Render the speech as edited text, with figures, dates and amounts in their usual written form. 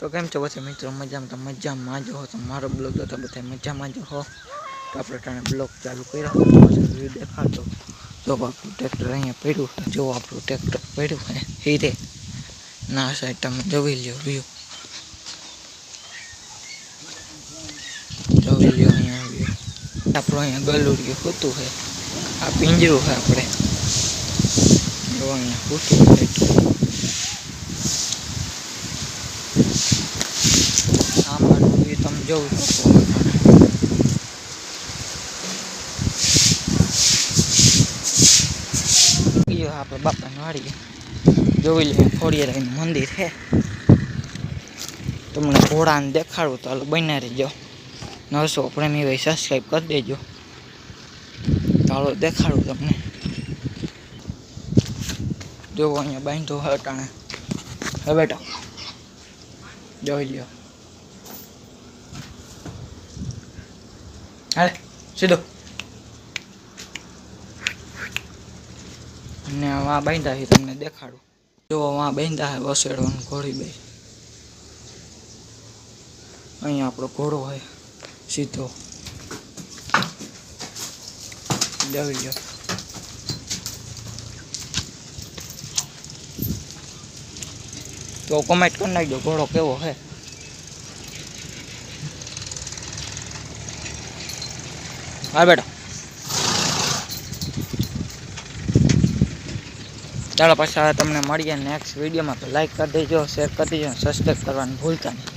तो केम छो बस मित्रों मजा में जो हो तो मारो ब्लॉग जो बता मजा में जो हो तो आप ब्लॉग चालू कर देखा तो जो आप ट्रेक्टर अँ पड़ू जो आप ट्रेक्टर पड़ू है हीरे ना साइड तब जो लियो व्यू जो लियो अँ व्यू आप गलूरियो होतु है आ पिंजरू है अपने जो अँ होतु है तम जो आप बापा वाड़ी जो खोड़िया मंदिर है तुमने घोड़ा ने देखाड़ू तो बना रहीजो नवसो प्रेमी भाई सब्सक्राइब कर देजो तो देखाड़ू तमने जो अँ बांधो है टाणे है बेटा जो लियो अरे सीधो वहाँ बांधा है तमने देखाड़ू जो वहाँ बांधा है वसेड़ो घोड़ी भाई अँ आप घोड़ो है सीधो जोई लो तो कमेंट कर नाखो घोड़ो केवो है। हाँ बेटा चलो पाछा तमने मळीए नेक्स्ट वीडियो में तो लाइक कर दीजिए शेर कर दीजिए सब्सक्राइब करवानुं भूलता नहीं।